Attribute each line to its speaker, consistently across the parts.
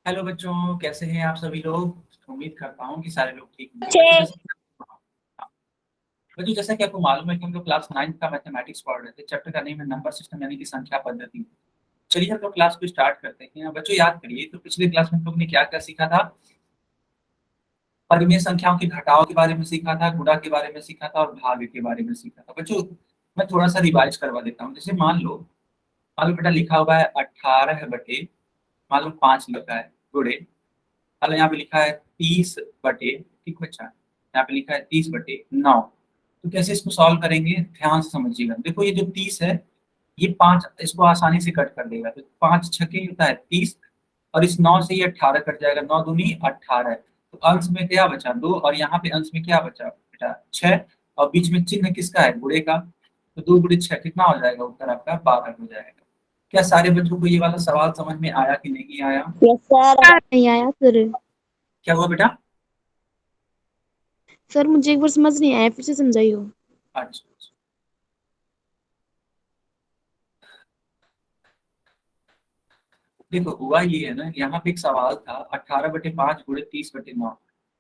Speaker 1: Hello बच्चों, कैसे हैं आप सभी लोग। उम्मीद करता हूँ कि सारे लोग ठीक होंगे। बच्चों जैसा कि आपको मालूम है कि हम लोग क्लास 9 का मैथमेटिक्स पढ़ रहे थे। चैप्टर का नेम है नंबर सिस्टम यानी कि संख्या पद्धति। चलिए हम लोग क्लास को स्टार्ट करते हैं। बच्चों याद करिए, तो पिछले क्लास में हम लोग ने क्या क्या सीखा था। परिमेय संख्याओं के घटाव के बारे में सीखा था, गुणा के बारे में सीखा था और भाग के बारे में सीखा था। बच्चों मैं थोड़ा सा रिवाइज करवा देता हूँ। जैसे मान लो बेटा लिखा हुआ है 18 बटे, मान लो 5 लिखा है, गुणे, मतलब यहाँ पे लिखा है 30 बटे, ठीक बच्चा, यहाँ पे लिखा है 30 बटे 9। तो कैसे इसको सॉल्व करेंगे, ध्यान से समझिएगा। देखो ये जो 30 है, ये 5 इसको आसानी से कट कर देगा। तो 5 छके होता है 30, और इस 9 से ये 18 कट जाएगा, 9 दूनी 18। तो अंश में क्या बचा 2, और यहाँ पे अंश में क्या बचा बेटा 6, और बीच में चिन्ह किसका है, गुणे का। तो 2 गुणे 6 कितना हो जाएगा, उत्तर आपका 12 हो जाएगा। क्या सारे बच्चों को ये वाला सवाल समझ में आया कि नहीं आया।
Speaker 2: Yes sir. नहीं आया सर।
Speaker 1: क्या हुआ बेटा।
Speaker 2: सर मुझे एक बार समझ नहीं आया, फिर से समझाइयो।
Speaker 1: अच्छा, देखो हुआ ये है ना, यहाँ पे एक सवाल था 18 बटे 5 गुणे 30 बटे 9।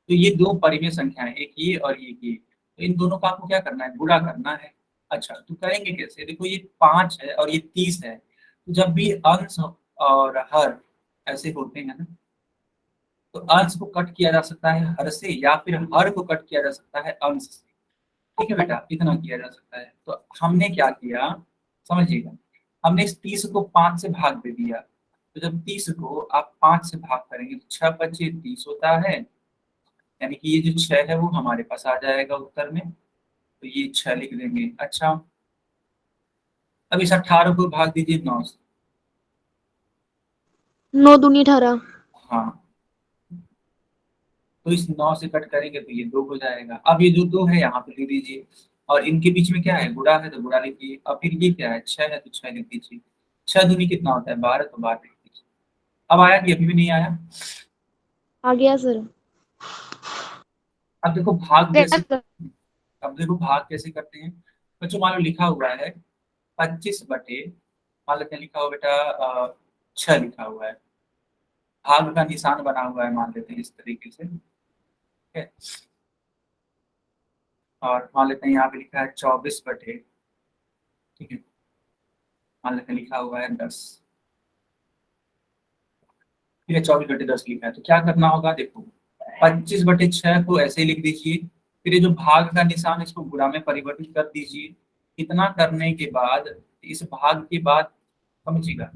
Speaker 1: तो ये दो परिमेय संख्याएं, एक ये और ये, तो इन दोनों का आपको क्या करना है, गुणा करना है। अच्छा तो करेंगे कैसे, देखो ये 5 है और ये 30 है, तो जब भी अंश और हर ऐसे होते हैं ना, तो अंश को कट किया जा सकता है हर से, या फिर हर को कट किया जा सकता है अंश से। ठीक है बेटा, इतना किया जा सकता है। तो हमने क्या किया, समझिएगा। हमने इस 30 को 5 से भाग दे दिया। तो जब 30 को आप 5 से भाग करेंगे तो 6 × 5 = 30 होता है, यानी कि ये जो 6 है वो हमारे पास आ जाएगा उत्तर में। तो ये 6 लिख देंगे। अच्छा, अब इस 18 को भाग दीजिए 9 से।
Speaker 2: 9 दूनी 18।
Speaker 1: हाँ, तो इस 9 से कट करेंगे तो ये 2 हो जाएगा। अब ये जो 2 है यहाँ पे लिख दीजिए, और इनके बीच में क्या है, गुणा है तो गुणा लिखिए। अब फिर ये क्या है, 6 है तो 6 लिख दीजिए। 6 दूनी कितना होता है, 12, तो 12 लिख दीजिए। अब आया कि अभी भी नहीं आया।
Speaker 2: आ गया सर।
Speaker 1: अब देखो भाग
Speaker 2: गया
Speaker 1: कैसे,
Speaker 2: सर।
Speaker 1: अब देखो भाग कैसे करते हैं। बच्चों मान लो लिखा हुआ है 25 बटे, मान लेते हैं लिखा हुआ बेटा 6 लिखा हुआ है, भाग का निशान बना हुआ है, मान लेते हैं इस तरीके से, ठीक है। और मान लेते हैं यहाँ पे लिखा है 24 बटे, ठीक है, मान लेते हैं लिखा हुआ है 10, ठीक है। 24 बटे 10 लिखा है, तो क्या करना होगा, देखो 25 बटे 6 को ऐसे ही लिख दीजिए। फिर ये जो भाग का निशान है, इसको गुणा में परिवर्तित कर दीजिए। इतना करने के बाद, इस भाग के बाद, समझिएगा,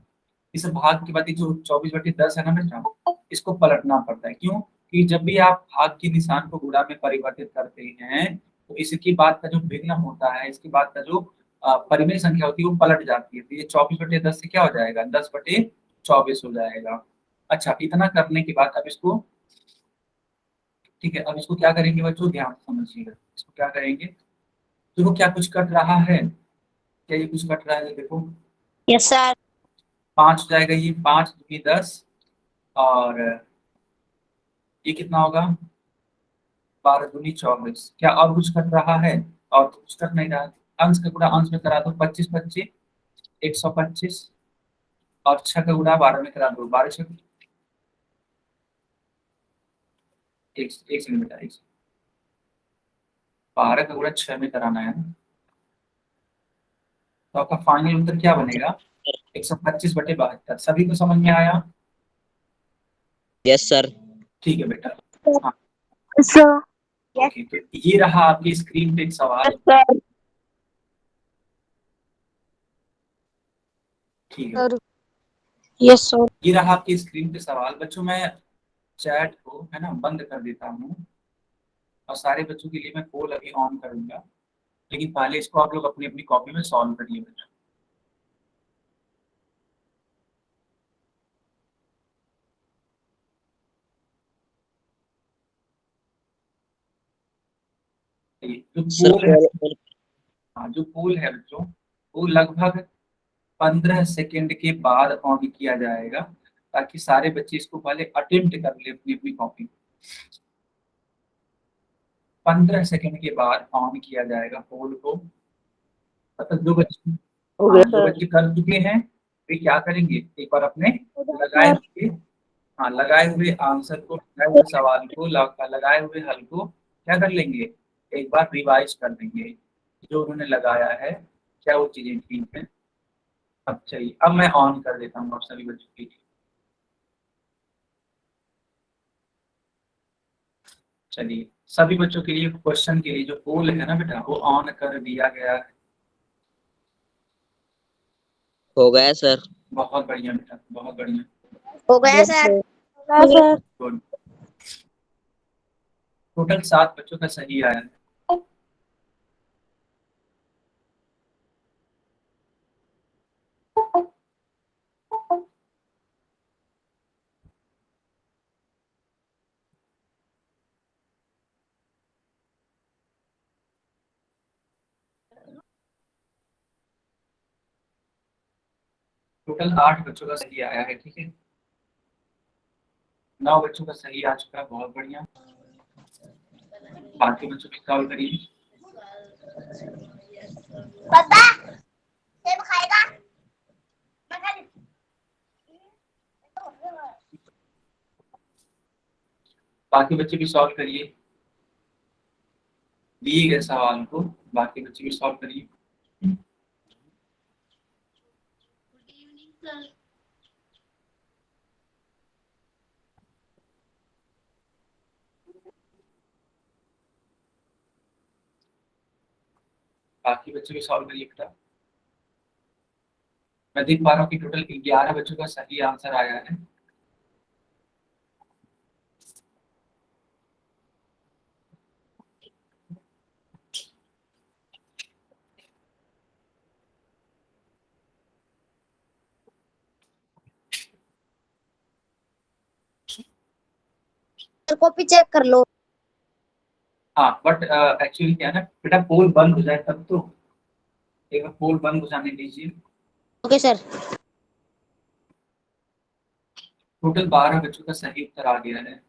Speaker 1: इस भाग के बाद ये जो 24/10 है ना बेटा, इसको पलटना पड़ता है। क्यों, कि जब भी आप भाग के निशान को गुणा में परिवर्तित करते हैं, तो इसके बाद का जो भिन्न होता है, इसके बाद का जो परिमेय संख्या होती है वो पलट जाती है। तो ये 24/10 से क्या हो जाएगा, 10/24 हो जाएगा। अच्छा, इतना करने के बाद अब इसको, ठीक है, अब इसको क्या करेंगे बच्चों, ध्यान से समझिएगा। इसको क्या करेंगे, देखो क्या कुछ कट रहा है, क्या ये कुछ कट रहा है, देखो
Speaker 2: यस सर।
Speaker 1: 5 हो जाएगा, ये 5 दूनी 10, और ये कितना होगा, 12 दूनी 24। क्या और कुछ कट रहा है, और तो कुछ कट नहीं रहा है। अंश का गुणा अंश में करा दो, 25 25 125, और 6 का गुणा 12 में करा दो, 12 6, एक सेकंड बेटा, 12 का गुणा 6 में कराना है ना। तो आपका फाइनल उत्तर क्या बनेगा, 125/72। सभी को समझ में आया।
Speaker 3: Yes sir.
Speaker 1: ठीक है बेटा। हाँ,
Speaker 2: सर। यस
Speaker 1: ओके, तो ये रहा आपकी स्क्रीन पे एक सवाल।
Speaker 2: सर।
Speaker 1: ठीक है,
Speaker 2: सर। Yes sir.
Speaker 1: ये रहा आपकी स्क्रीन पे सवाल। बच्चों मैं चैट को है ना बंद कर देता हूँ, और सारे बच्चों के लिए मैं पोल अभी ऑन करूंगा। लेकिन पहले इसको आप लोग अपनी अपनी कॉपी में सॉल्व करिए बेटा। ये जो
Speaker 3: सर
Speaker 1: पोल है, हाँ जो पोल है बच्चों, वो लगभग 15 सेकेंड के बाद ऑन किया जाएगा, ताकि सारे बच्चे इसको पहले अटेम्प्ट कर ले अपनी अपनी कॉपी में। 15 सेकेंड के बाद ऑन किया जाएगा पोल को। मतलब जो बच्चे,
Speaker 2: हो
Speaker 1: हाँ
Speaker 2: गया
Speaker 1: जो
Speaker 2: सर।
Speaker 1: बच्चे कर चुके हैं वे क्या करेंगे, एक बार अपने
Speaker 2: हो गया
Speaker 1: लगाए
Speaker 2: सर।
Speaker 1: होंगे, हाँ, लगाए हुए आंसर को, लगाए हुए सवाल को, लगाए हुए हल को क्या कर लेंगे, एक बार रिवाइज कर देंगे, जो उन्होंने लगाया है क्या वो चीजें ठीक है। अब चलिए, अब मैं ऑन कर देता हूँ आप सभी बच्चों के लिए। चलिए, सभी बच्चों के लिए क्वेश्चन के लिए जो पोल है ना बेटा, वो ऑन कर दिया गया है।
Speaker 3: हो गया सर।
Speaker 1: बहुत बढ़िया बेटा, बहुत बढ़िया,
Speaker 2: हो गया सर।
Speaker 1: गुड। टोटल 7 बच्चों का सही आया है। टोटल 8 बच्चों का सही आया है, ठीक है। 9 बच्चों का सही आ चुका है, बहुत बढ़िया। बाकी बच्चों की सॉल्व करिए।
Speaker 2: पापा सेब खाएगा? मैं खा लेती
Speaker 1: बाकी बच्चे भी सॉल्व करिए, दिए गए सवाल को बाकी बच्चे भी सॉल्व करिए। बाकी बच्चे भी सॉल्व करिए बेटा। मैं देख पा रहा हूँ कि टोटल 11 बच्चों का सही आंसर आया है।
Speaker 2: कॉपी चेक कर लो।
Speaker 1: हाँ, बट एक्चुअली क्या है ना बेटा, पोल बंद हो जाए तब तो, एक बार पोल बंद हो जाने दीजिए।
Speaker 2: Okay sir.
Speaker 1: टोटल 12 बच्चों का सही उत्तर आ गया है।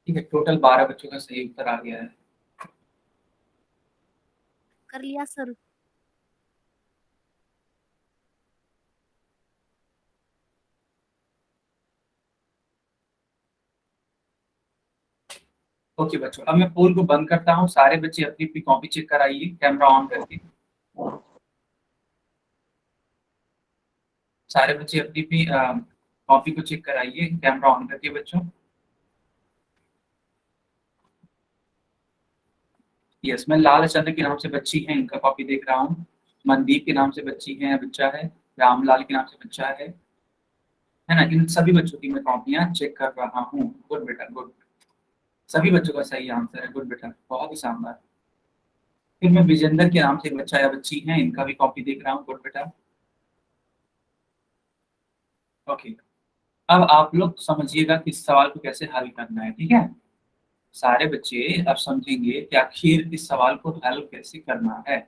Speaker 1: ठीक है, टोटल 12 बच्चों का सही उत्तर आ गया है।
Speaker 2: कर लिया सर।
Speaker 1: ओके बच्चों, अब मैं पोल को बंद करता हूँ। सारे बच्चे अपनी अपनी कॉपी चेक कराइए कैमरा ऑन करके। सारे बच्चे अपनी अपनी कॉपी को चेक कराइए कैमरा ऑन करके बच्चों। यस, मैं लाल चंद्र के नाम से बच्ची है, इनका कॉपी देख रहा हूँ। मनदीप के नाम से बच्ची है, बच्चा है। रामलाल के नाम से बच्चा है ना। इन सभी बच्चों की मैं कॉपियां चेक कर रहा हूँ। गुड बेटा, गुड। सभी बच्चों का सही आंसर है, गुड बेटा, बहुत ही शानदार। फिर मैं विजेंदर के नाम से एक बच्चा या बच्ची है, इनका भी कॉपी देख रहा हूँ। गुड बेटा, ओके। अब आप लोग समझिएगा कि इस सवाल को कैसे हल करना है, ठीक है। सारे बच्चे अब समझेंगे कि आखिर इस सवाल को हल कैसे करना है।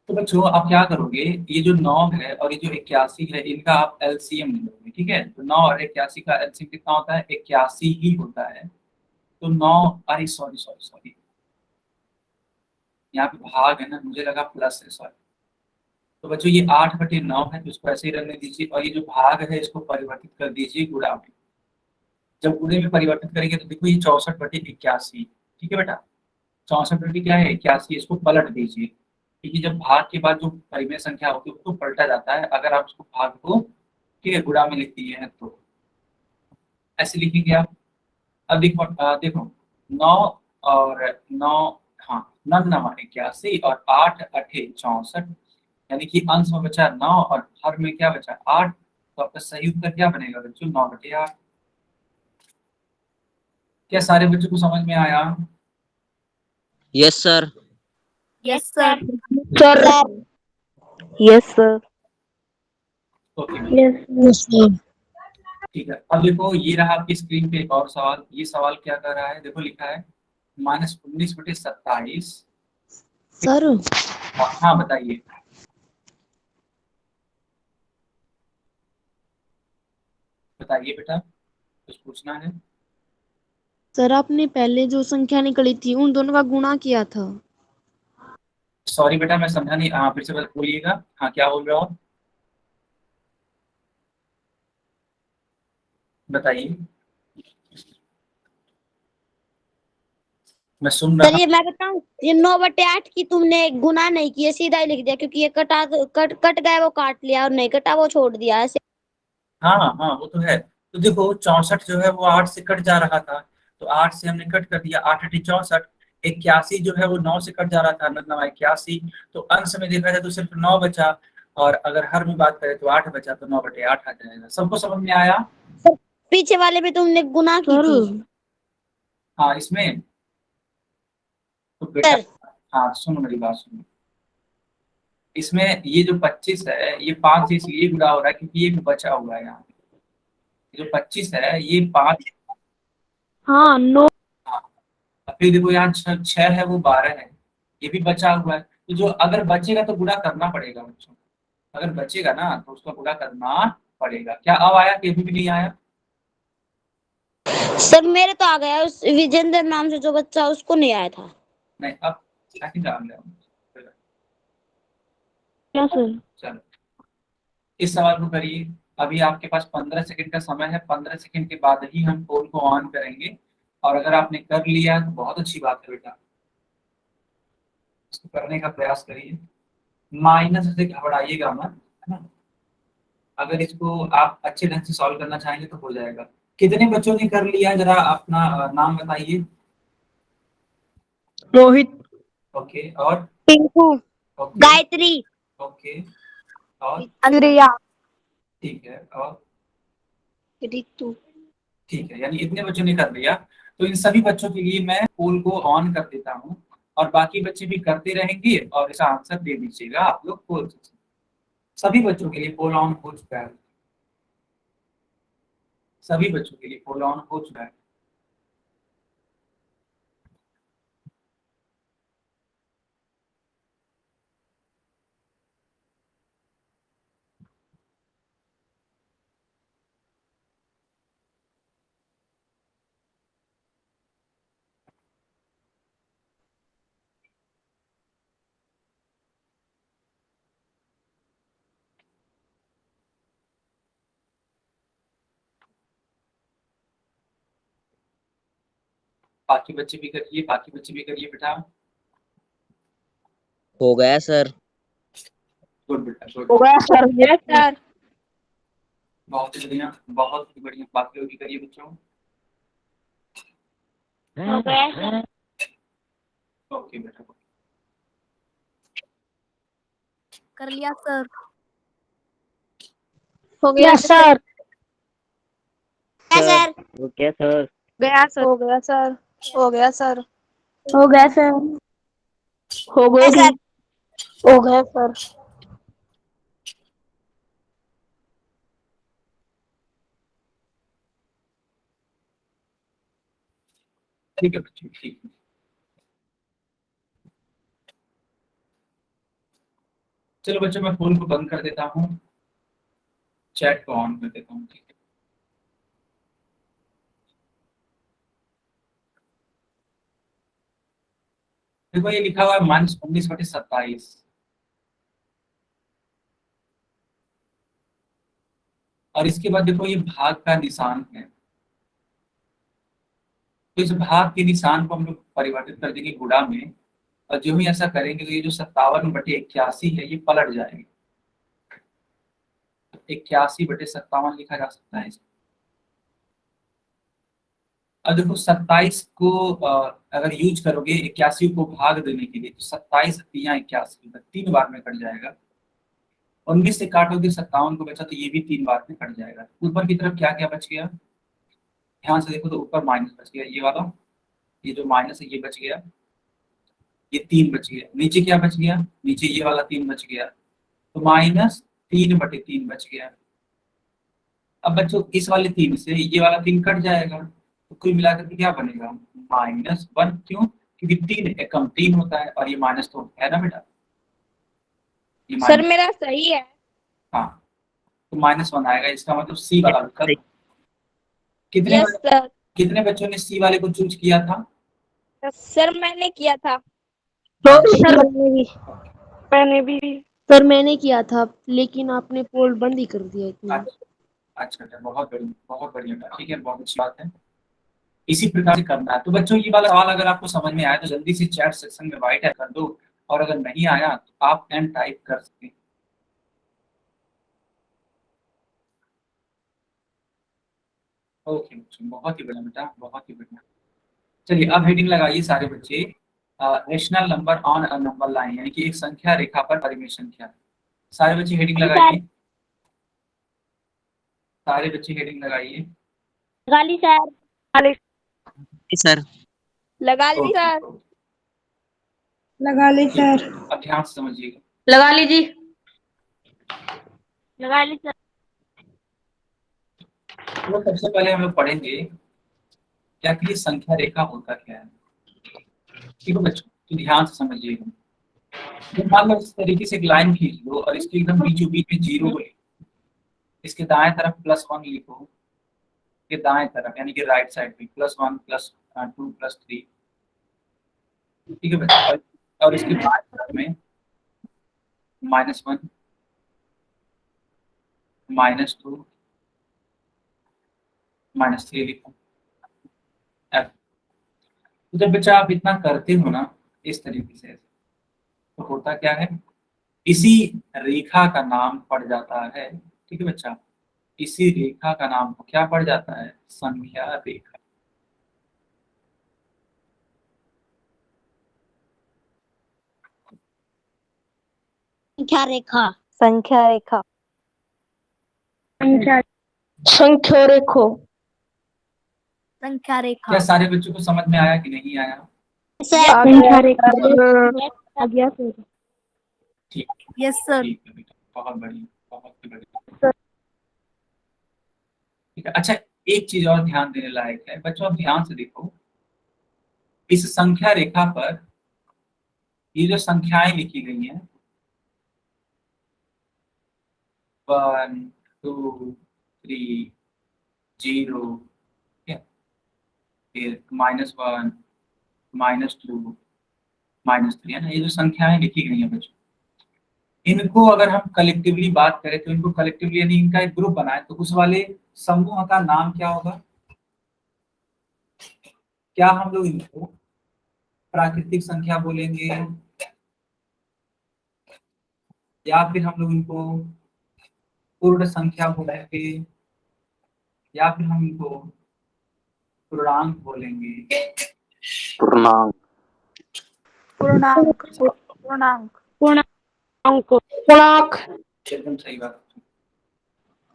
Speaker 1: तो बच्चों आप क्या करोगे, ये जो 9 है और ये जो 81 है, इनका आप एलसीएम लोगे, ठीक है। तो 9 और 81 का एलसीएम कितना होता है, 81 ही होता है। तो 9, अरे सॉरी सॉरी सॉरी, यहाँ पे भाग है ना, मुझे लगा प्लस है, सॉरी। तो बच्चों ये 8/9 है, तो इसको ऐसे ही रहने दीजिए, और ये जो भाग है इसको परिवर्तित कर दीजिए गुणा में। जब गुणे में परिवर्तित करेंगे तो देखो ये 64/81, ठीक है बेटा। 64 क्या है, 81, इसको पलट दीजिए, क्योंकि जब भाग के बाद जो परिमेय संख्या होती है उसको पलटा जाता है, अगर आप उसको भाग को ठीक है गुणा में लिख दिए हैं तो ऐसे लिखेंगे आप। अब देखो देखो 9 और 9, हाँ, 9 9 81 और 8 8 64, यानी कि अंश में बचा 9 और हर में क्या बचा 8। तो आपका सही उत्तर क्या बनेगा बच्चों, 9/8। क्या सारे बच्चों को समझ में आया।
Speaker 3: Yes sir.
Speaker 2: Yes sir. Sir. Yes sir.
Speaker 1: Okay
Speaker 2: yes sir.
Speaker 1: ठीक है। अब देखो ये रहा आपकी स्क्रीन पे एक और सवाल। ये सवाल क्या कर रहा है, देखो लिखा है -19/27।
Speaker 2: सर
Speaker 1: हाँ बताइए। बताइए बेटा, कुछ पूछना है?
Speaker 2: सर आपने पहले जो संख्या निकली थी उन दोनों का गुणा किया था।
Speaker 1: सॉरी बेटा मैं समझा नहीं, हाँ फिर से बोलिएगा। हाँ क्या बोल रहे हो आप? बताइए, मैं सुन
Speaker 2: सर
Speaker 1: रहा
Speaker 2: ये मैं बताऊं, ये 9/8 की तुमने गुना नहीं किया, सीधा ही लिख दिया, क्योंकि ये कट गया वो काट लिया, और नहीं कटा वो छोड़ दिया ऐसे।
Speaker 1: हाँ हाँ वो तो है। तो देखो 64 जो है वो 8 से कट जा रहा था, तो 8 से हमने कट कर दिया, 8×8 = 64। 81 जो है वो 9 से कट जा रहा था, मतलब 81। तो अंश में देखा जाए तो सिर्फ 9 बचा, और अगर हर में बात करें तो 8 बचा, तो 9/8 आ जाएगा। सबको समझ में आया?
Speaker 2: सर पीछे वाले पे तुमने गुना की थी।
Speaker 1: हाँ इसमें तो बेटा,
Speaker 2: सर
Speaker 1: हाँ सुनो मेरी बात सुनो। इसमें ये जो 25 है ये 5 से इसलिए गुणा हो रहा है क्योंकि ये बचा हुआ है यहाँ पे। ये जो 25 है ये 5।
Speaker 2: हाँ 9।
Speaker 1: हाँ, और फिर देखो यहाँ 6 है वो 12 है, ये भी बचा हुआ है। तो जो अगर बचेगा तो गुणा करना पड़ेगा बच्चों, अगर बचेगा ना तो उसका गुणा करना पड़ेगा। क्या अब आया कि अभी भी नहीं आया?
Speaker 2: सर मेरे तो आ गया, उस विजेंद्र नाम से जो बच्चा उसको नहीं आया था।
Speaker 1: नहीं अब सेकंड डाल रहा।
Speaker 2: क्या सर?
Speaker 1: चलो इस सवाल को करिए। अभी आपके पास 15 सेकंड का समय है, 15 सेकंड के बाद ही हम पोल को ऑन करेंगे। और अगर आपने कर लिया तो बहुत अच्छी बात है बेटा, इसको करने का प्रयास करिए, माइनस से घबराइएगा मत, है ना। अगर इसको आप अच्छे ढंग से सॉल्व करना चाहेंगे तो हो जाएगा। कितने बच्चों ने कर लिया है, जरा अपना नाम बताइए।
Speaker 2: रोहित,
Speaker 1: ओके और?
Speaker 2: टिंकू,
Speaker 1: ओके।
Speaker 2: गायत्री,
Speaker 1: ओके और?
Speaker 2: अंद्रिया,
Speaker 1: ठीक है और?
Speaker 2: रितु।
Speaker 1: ठीक है, यानी इतने बच्चों ने कर लिया। तो इन सभी बच्चों के लिए मैं पोल को ऑन कर देता हूँ, और बाकी बच्चे भी करते रहेंगे और इसका आंसर दे दीजिएगा आप लोग पोल से। सभी बच्चों के लिए पोल ऑन हो चुका है, सभी बच्चों के लिए पोल ऑन हो चुका है। बाकी बच्चे भी करिए, बाकी बच्चे भी करिए बेटा।
Speaker 3: हो गया सर।
Speaker 1: गुड बेटा गुड।
Speaker 2: हो गया सर। Yes sir.
Speaker 1: बहुत ही बढ़िया, बहुत ही बढ़िया। बाकी लोग भी करिए बच्चों।
Speaker 2: हो गया सर।
Speaker 1: ओके बेटा।
Speaker 2: कर लिया सर। हो गया सर। Sir
Speaker 3: okay sir.
Speaker 2: गया सर। हो गया सर। हो गया सर। हो गया सर। हो गया सर। हो गया सर।
Speaker 1: ठीक है बच्चों, ठीक है। चलो बच्चों मैं फोन को बंद कर देता हूँ, चैट को ऑन कर देता हूँ, ठीक है। देखो ये लिखा हुआ है -19/27, और इसके बाद देखो ये भाग का निशान है। तो इस भाग के निशान को हम लोग परिवर्तित कर देंगे गुणा में, और जो ही ऐसा करेंगे तो ये जो 57/81 है ये पलट जाएगी। 81/57 लिखा जा सकता है इसको। अब देखो 27 को अगर यूज करोगे 81 को भाग देने के लिए, तो 27×81 3 बार में कट जाएगा। 19 से काटोगे 57 को बचा, तो ये भी 3 बार में कट जाएगा। ऊपर की तरफ क्या क्या बच गया, ध्यान से देखो, तो ऊपर माइनस बच गया ये वाला, ये जो माइनस है ये बच गया, ये 3 बच गया। नीचे क्या बच गया, नीचे ये वाला 3 बच गया, तो -3/3 बच गया। अब बच्चों इस वाले 3 से ये वाला 3 कट जाएगा, तो कुल मिलाकर के क्या बनेगा, -1। क्यों? क्योंकि 3 एकम 3 होता है और ये माइनस तो है ना बेटा, ये
Speaker 2: सर
Speaker 1: माइनस,
Speaker 2: मेरा सही है।
Speaker 1: हाँ, तो -1 आएगा। इसका मतलब सी वाला विकल्प। कितने
Speaker 2: यस सर।
Speaker 1: कितने बच्चों ने सी वाले को चूज किया था?
Speaker 2: सर मैंने किया था।
Speaker 4: सर
Speaker 2: मैंने भी।
Speaker 4: सर मैंने किया था, लेकिन आपने पोल बंद ही कर दिया इतना।
Speaker 1: अच्छा, बहुत बढ़िया, बहुत बढ़िया, ठीक है, बहुत अच्छी बात है। इसी प्रकार से करना है। तो बच्चों ये वाला सवाल अगर आपको समझ में आया तो जल्दी से चैट सेक्शन में राइट कर दो, और अगर नहीं आया तो आप एंड टाइप कर सकते हैं। ओके बच्चों, बहुत ही बढ़िया बेटा, बहुत ही बढ़िया। चलिए अब हेडिंग लगाइए सारे बच्चे, rational number on a number line, यानी कि एक संख्या रेखा पर परिमेय संख्या। सारे बच्चे हेडिंग लगाइए, सारे बच्चे हेडिंग लगाइए।
Speaker 2: लगा ली सर।
Speaker 3: सर
Speaker 2: लगा ली
Speaker 1: ओके,
Speaker 2: सर।
Speaker 1: ओके।
Speaker 2: लगा ली सर।
Speaker 1: अब ध्यान से समझिएगा।
Speaker 4: लगा लीजिए।
Speaker 2: लगा ली सर।
Speaker 1: तो सबसे पहले हम लोग पढ़ेंगे क्या कि ये संख्या रेखा होता क्या है। ठीक है बच्चों, तो ध्यान से समझिएगा। तो मान लो इस तरीके से एक लाइन खींच लो और इसके एकदम बीचों बीच में 0 को लिखो, इसके दाएं तरफ +1 लिखो, इसके दाएं तरफ यानी कि राइट साइड पे +1 +2 +3, ठीक है बच्चों, और इसके बाएं तरफ में -1 -2 -3 लिखो। F। तो जब बच्चा आप इतना करते हो ना इस तरीके से, तो होता क्या है, इसी रेखा का नाम पड़ जाता है, ठीक है बच्चा, इसी रेखा का नाम क्या पड़ जाता है, संख्या रेखा।
Speaker 4: संख्या रेखा।
Speaker 2: संख्या रेखा।
Speaker 4: संख्या रेखो। संख्या रेखा।
Speaker 1: क्या सारे बच्चों को समझ में आया कि नहीं आया?
Speaker 4: संख्या रेखा। आ गया सर।
Speaker 1: ठीक,
Speaker 4: यस सर।
Speaker 1: ठीक है बेटा, बहुत बढ़िया, बहुत ही बढ़िया। ठीक है, अच्छा एक चीज और ध्यान देने लायक है बच्चों, आप ध्यान से देखो, इस संख्या रेखा पर ये जो संख्याएं लिखी गई हैं, 1 2 3 0, फिर -1 -2 -3 है ना, ये जो संख्याएं लिखी गई हैं बच्चों, इनको अगर हम कलेक्टिवली बात करें तो इनको कलेक्टिवली यानी इनका एक ग्रुप बनाए तो उस वाले समूह का नाम क्या होगा? क्या हम लोग इनको प्राकृतिक संख्या बोलेंगे, या फिर हम लोग इनको पूर्ण संख्या बोलेंगे, या फिर हम इनको पूर्णांक बोलेंगे?
Speaker 3: पूर्णांक।
Speaker 2: पूर्णांक। पूर्णांक।
Speaker 4: पूर्णांक।
Speaker 1: एकदम सही बात।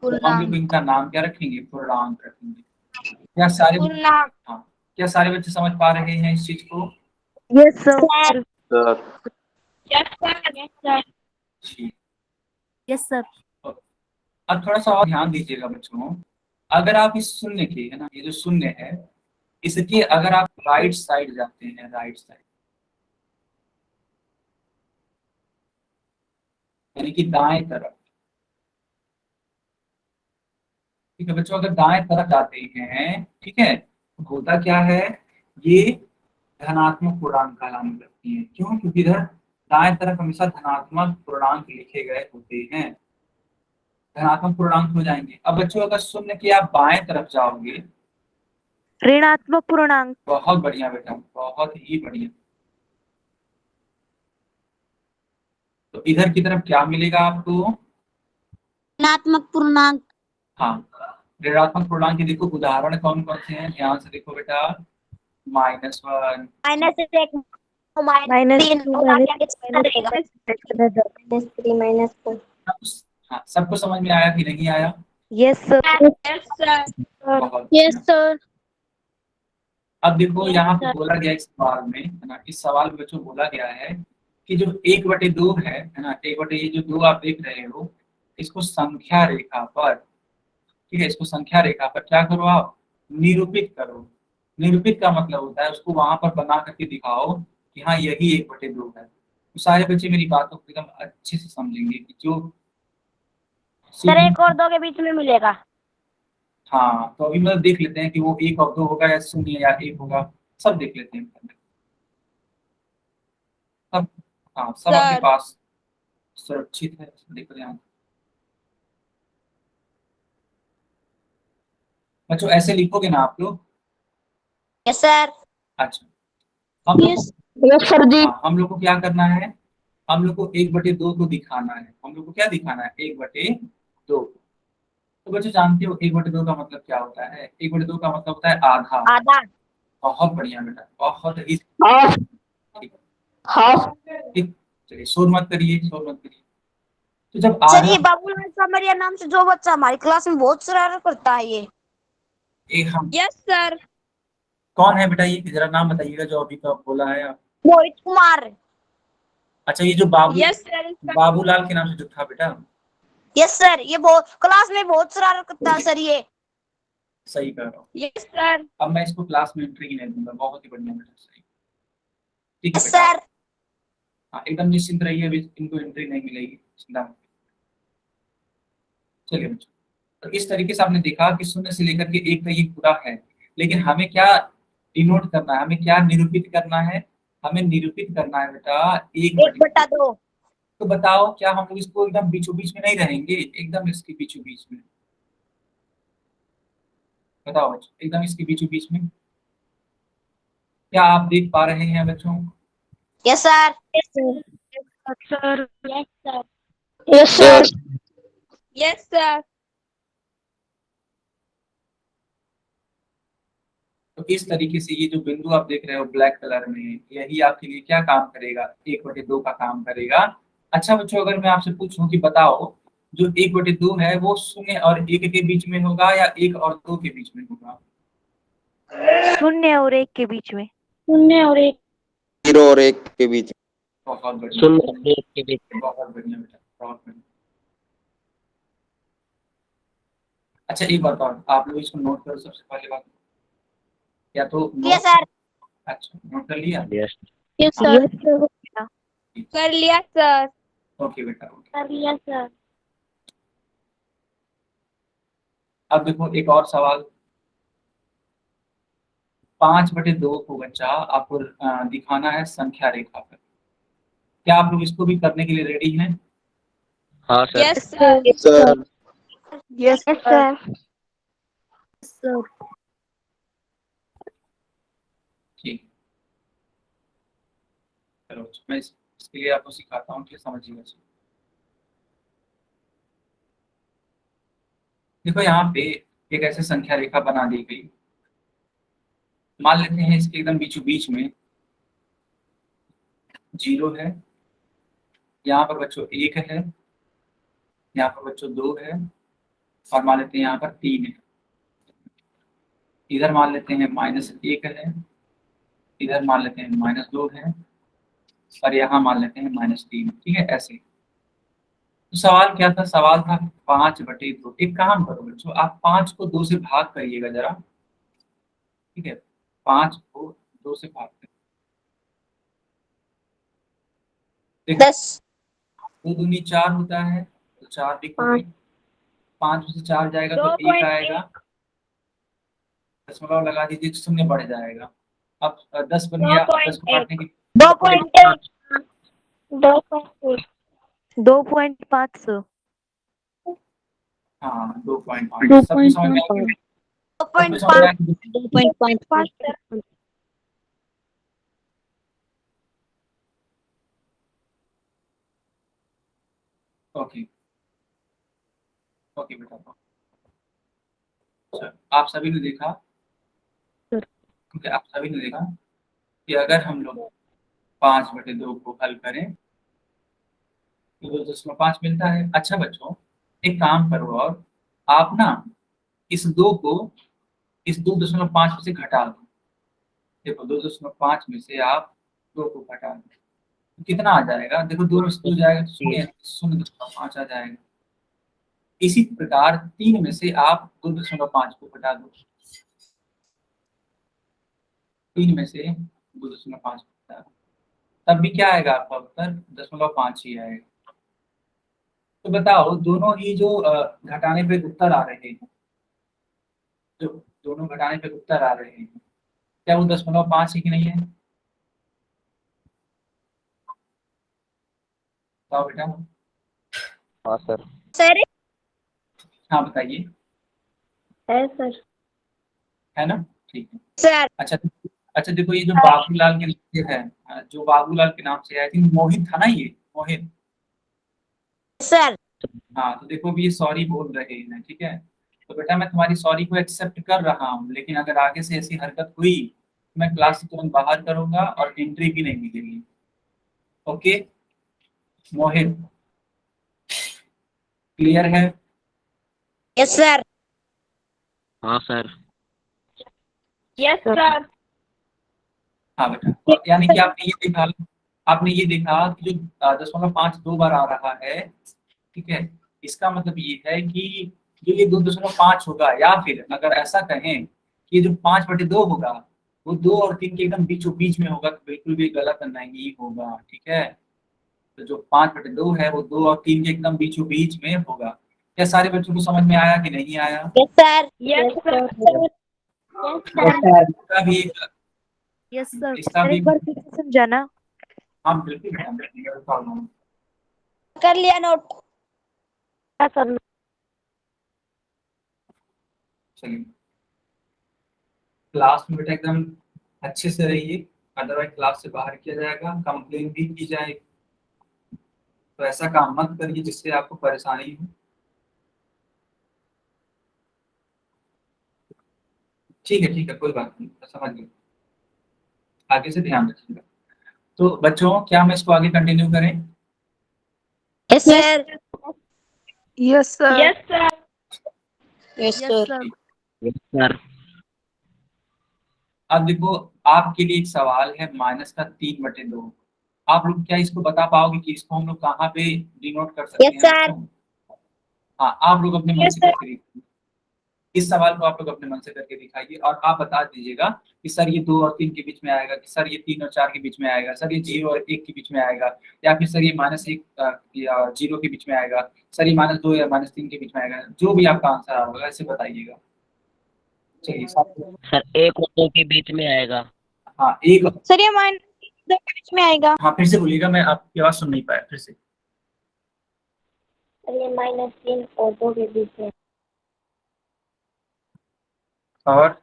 Speaker 1: तो हम लोग इनका नाम क्या रखेंगे? पूर्णांक रखेंगे। क्या सारे
Speaker 2: पूर्णांक।
Speaker 1: हाँ, क्या सारे बच्चे समझ पा रहे हैं इस चीज को?
Speaker 4: Yes sir.
Speaker 1: ठीक।
Speaker 4: Yes sir.
Speaker 1: अब थोड़ा सा और ध्यान दीजिएगा बच्चों, अगर आप इस शून्य के, है ना, ये जो शून्य है, इसके अगर आप राइट साइड जाते हैं, राइट साइड यानी कि दाएं तरफ, ठीक है बच्चों, अगर दाएं तरफ जाते हैं, ठीक है, तो होता क्या है, ये धनात्मक पूर्णांक कहलाने लगती है। क्यों? क्योंकि इधर दाएं तरफ हमेशा धनात्मक पूर्णांक लिखे गए होते हैं, धनात्मक पूर्णांक हो जाएंगे। अब बच्चों अगर शून्य के आप बाएं तरफ जाओगे,
Speaker 2: ऋणात्मक पूर्णांक।
Speaker 1: बहुत बढ़िया बेटा, बहुत ही बढ़िया। तो इधर की तरफ क्या मिलेगा आपको?
Speaker 4: ऋणात्मक पूर्णांक।
Speaker 1: हाँ, ऋणात्मक पूर्णांक के देखो उदाहरण कौन कौन से हैं, ध्यान से देखो बेटा, -1
Speaker 2: -1 -3
Speaker 1: हाँ, सबको समझ में आया कि नहीं आया?
Speaker 2: Yes sir.
Speaker 1: बहुत
Speaker 4: यस सर।
Speaker 1: अब देखो यहाँ पे बोला गया इस सवाल में, है ना, इस सवाल में बच्चों बोला गया है कि जो 1/2 है ना, 1/, ये जो 2 आप देख रहे हो, इसको संख्या रेखा पर ठीक है, इसको संख्या रेखा पर क्या करो आप, निरूपित करो। निरूपित का मतलब होता है उसको वहां पर बना करके दिखाओ कि हाँ यही 1/2 है। तो सारे बच्चे मेरी बातों को एकदम अच्छे से समझेंगे कि जो
Speaker 2: सर 1 और 2 के बीच में मिलेगा।
Speaker 1: हाँ, तो अभी मतलब देख लेते हैं कि वो 1 और 2 होगा या 0 या 1 होगा, सब देख लेते हैं। सब, हाँ सब अपने
Speaker 2: सर
Speaker 1: पास सुरक्षित है, देखो ध्यान। बच्चों ऐसे लिखोगे ना आप लोग?
Speaker 2: Yes sir.
Speaker 1: अच्छा, हम लोग
Speaker 2: यस सर जी।
Speaker 1: हाँ, हम लोग को क्या करना है, हम लोग को 1/2 को दिखाना है। हम लोग को क्या दिखाना है, 1/2। तो बच्चों जानते हो 1/2 का मतलब क्या होता है? 1/2 का मतलब होता है आधा।
Speaker 2: आधा।
Speaker 1: बहुत बढ़िया बेटा, बहुत ही
Speaker 2: हाफ।
Speaker 1: ठीक।
Speaker 2: हाफ।
Speaker 1: ठीक, चलिए शोर मत करिए, शोर मत करिए। तो जब
Speaker 2: सर
Speaker 1: आधा
Speaker 2: ये बाबूलाल समरिया नाम से जो बच्चा हमारी क्लास में बहुत शरारत करता है ये।
Speaker 1: एक हम
Speaker 2: यस सर।
Speaker 1: कौन है बेटा ये, जरा नाम बताइएगा जो अभी तो बोला है आप।
Speaker 2: मोहित कुमार।
Speaker 1: अच्छा, ये जो
Speaker 2: यस सर।
Speaker 1: बाबूलाल के नाम से जो था बेटा।
Speaker 2: यस सर ये बहुत क्लास में बहुत शरारत करता है सर ये।
Speaker 1: सही कह रहा हूँ।
Speaker 2: Yes sir.
Speaker 1: अब मैं इसको क्लास में एंट्री ही नहीं दूंगा, बहुत ही बढ़िया बेटा, सही। ठीक है
Speaker 2: यस
Speaker 1: बेटा,
Speaker 2: सर।
Speaker 1: हाँ एकदम निश्चिंत रहिए, अभी इनको एंट्री नहीं मिलेगी, चिंता मत। चलिए बच्चों, तो इस तरीके से आपने देखा कि 0 से लेकर के 1 तक ये पूरा है। लेकिन हमें क्या डिनोट करना है, हमें क्या निरूपित करना है? हमें निरूपित करना है बेटा 1/2।
Speaker 2: 1/2।
Speaker 1: तो बताओ क्या हम लोग इसको एकदम बीचों बीच में नहीं रहेंगे, एकदम इसके बीचों बीच में? बताओ बच्चों, एकदम इसके बीचों बीच में क्या आप देख पा रहे हैं बच्चों?
Speaker 2: Yes sir.
Speaker 4: Sir.
Speaker 2: Yes sir. Yes sir. Yes sir.
Speaker 1: तो इस तरीके से ये जो बिंदु आप देख रहे हो ब्लैक कलर में, यही आपके लिए क्या काम करेगा, 1/2 का काम करेगा। अच्छा बच्चों, अगर मैं आपसे पूछूं कि बताओ जो 1/2 है वो 0 और 1 के बीच में होगा या 1 और 2 के बीच में होगा?
Speaker 4: 0 और 1 के बीच में।
Speaker 2: 0 और 1।
Speaker 3: 0 और 1 के बीच।
Speaker 1: बहुत बढ़िया,
Speaker 3: 0 और 1 के बीच।
Speaker 1: बहुत बढ़िया बेटा, बहुत बढ़िया। अच्छा एक बात और, आप लोग इसको नोट करो सबसे पहले बात, या तो
Speaker 2: यस
Speaker 1: नोट।
Speaker 2: सर।
Speaker 1: अच्छा, नोट कर लिया?
Speaker 3: Yes.
Speaker 2: Yes
Speaker 4: yes
Speaker 2: sir.
Speaker 4: Sir.
Speaker 2: कर लिया सर।
Speaker 1: ओके बेटा, ओके।
Speaker 2: कर लिया सर।
Speaker 1: अब देखो एक और सवाल। 5/2 को बच्चा आपको दिखाना है संख्या रेखा पर। क्या आप लोग इसको भी करने के लिए रेडी हैं?
Speaker 3: हाँ sir.
Speaker 2: Yes sir.
Speaker 3: Sir.
Speaker 2: Yes sir.
Speaker 4: Sir.
Speaker 1: ठीक, चलो मैं इसके लिए आपको सिखाता हूँ कि समझिएगा। देखो यहाँ पे एक ऐसे संख्या रेखा बना दी गई। मान लेते हैं इसके एकदम बीचों बीच में 0 है, यहाँ पर बच्चों 1 है, यहाँ पर बच्चों 2 है, और मान लेते हैं यहाँ पर 3 है। इधर मान लेते हैं -1 है, इधर मान लेते हैं -2 है, और यहाँ मान लेते हैं -3। ठीक है, ऐसे। तो सवाल क्या था, सवाल था 5/2। एक काम करो बच्चों, आप 5 को 2 से भाग करिएगा जरा। ठीक है, 5 को 2 से भाग करिए। देखो
Speaker 2: 10।
Speaker 1: 2 दूनी 4 होता है, तो 4 लिखोगे। 5 में से 4 जाएगा तो 1 आएगा, दशमलव लगा दीजिए, 0 बढ़ जाएगा। अब 10 बन गया, अब 10 को काटने की
Speaker 2: 2.8। 2.8।
Speaker 4: 2.5।
Speaker 1: हाँ 2.5 सब कुछ समझ में आ गया? सब कुछ समझ में आ
Speaker 2: 2.5।
Speaker 1: गया?
Speaker 4: 2.5।
Speaker 1: ओके, ओके बेटा। अच्छा, आप सभी ने देखा,
Speaker 4: सर।
Speaker 1: क्योंकि आप सभी ने देखा कि अगर हम लोग 5/2 को हल करें तो 2.5 मिलता है। अच्छा बच्चों, एक काम करो, और आप ना इस 2 को इस 2.5 में से घटा दो। देखो 2.5 में से आप 2 को घटा दो, तो कितना आ जाएगा? देखो 2 में से 2 जाएगा तो 0.05 आ जाएगा। इसी प्रकार 3 में से आप 2.5 को घटा दो, 3 में से 2.5 को घटा दो, तब भी क्या आएगा आपका उत्तर 0.5 ही आएगा। तो बताओ दोनों ही जो घटाने पे उत्तर आ रहे हैं, जो दोनों घटाने पे उत्तर आ रहे हैं, क्या वो 0.5 है कि नहीं है? बताओ बेटा।
Speaker 3: हाँ सर।
Speaker 2: सर
Speaker 1: हाँ बताइए।
Speaker 2: है सर।
Speaker 1: है ना, ठीक है।
Speaker 2: सर
Speaker 1: अच्छा अच्छा, देखो ये जो बाबूलाल के नाम से है, जो बाबूलाल के नाम से है, आई थिंक मोहित था ना, ये मोहित।
Speaker 2: सर
Speaker 1: हाँ तो देखो भी ये सॉरी बोल रहे हैं, ठीक है। तो बेटा मैं तुम्हारी सॉरी को एक्सेप्ट कर रहा हूँ, लेकिन अगर आगे से ऐसी हरकत हुई तो मैं क्लास से तुरंत बाहर करूंगा और एंट्री भी नहीं मिलेगी। ओके मोहित, क्लियर है?
Speaker 2: Yes sir.
Speaker 3: हाँ सर।
Speaker 2: Yes sir.
Speaker 1: हाँ बेटा, और यानी कि आपने ये देखा कि जो 0.5 2 बार आ रहा है, ठीक है, इसका मतलब ये है कि जो ये 2.5 होगा, या फिर अगर ऐसा कहें कि ये जो 5/2 होगा वो 2 और 3 के एकदम बीचों बीच में होगा, तो बिल्कुल भी गलत नहीं होगा, ठीक है। तो जो 5/2 है वो 2 और 3 के एकदम बीचों बीच में होगा। क्या सारे बच्चों को समझ में आया कि नहीं आया?
Speaker 2: Yes sir. Yes sir.
Speaker 1: इसका भी
Speaker 4: यस सर।
Speaker 1: इसका भी
Speaker 4: एक बार फिर से समझाना।
Speaker 1: हाँ बिल्कुल बेटा, बिल्कुल, no problem।
Speaker 2: कर लिया नोट। सर
Speaker 1: चलिए क्लास में बेटा एकदम अच्छे से रहिए, अदरवाइज क्लास से बाहर किया जाएगा, कंप्लेन भी की जाएगी। तो ऐसा काम मत करिए जिससे आपको परेशानी हो। ठीक है कोई बात नहीं, समझ गए। आगे से ध्यान रखिएगा। तो बच्चों क्या हम इसको आगे कंटिन्यू करें?
Speaker 2: Yes sir.
Speaker 4: Yes sir.
Speaker 2: Yes sir.
Speaker 4: Yes sir.
Speaker 3: Yes sir.
Speaker 1: अब देखो आपके लिए एक सवाल है, -3/2। आप लोग क्या इसको बता पाओगे कि इसको हम लोग कहाँ पे डिनोट कर सकते
Speaker 2: यस
Speaker 1: हैं
Speaker 2: सर।
Speaker 1: बच्चों? हाँ आप लोग अपने मन
Speaker 2: यस
Speaker 1: से
Speaker 2: सर।
Speaker 1: करके देखिए, इस सवाल को आप लोग अपने मन से करके दिखाइए और आप बता दीजिएगा कि सर ये 2 और 3 के बीच में आएगा, कि सर ये 3 और 4 के बीच में आएगा, सर ये 0 और 1 के बीच में आएगा, या फिर सर ये -1 या 0 के बीच में आएगा, सर ये -2 या -3 के बीच में आएगा। जो भी आपका आंसर होगा ऐसे बताइएगा। चलिए
Speaker 3: सर 1 और 2 के बीच में आएगा।
Speaker 1: हाँ एक,
Speaker 2: सर ये -2 के बीच में आएगा।
Speaker 1: हाँ फिर से बोलिएगा, मैं आपकी आवाज सुन नहीं पाया, फिर से।
Speaker 2: सर ये -3 और 2 के बीच में।
Speaker 1: और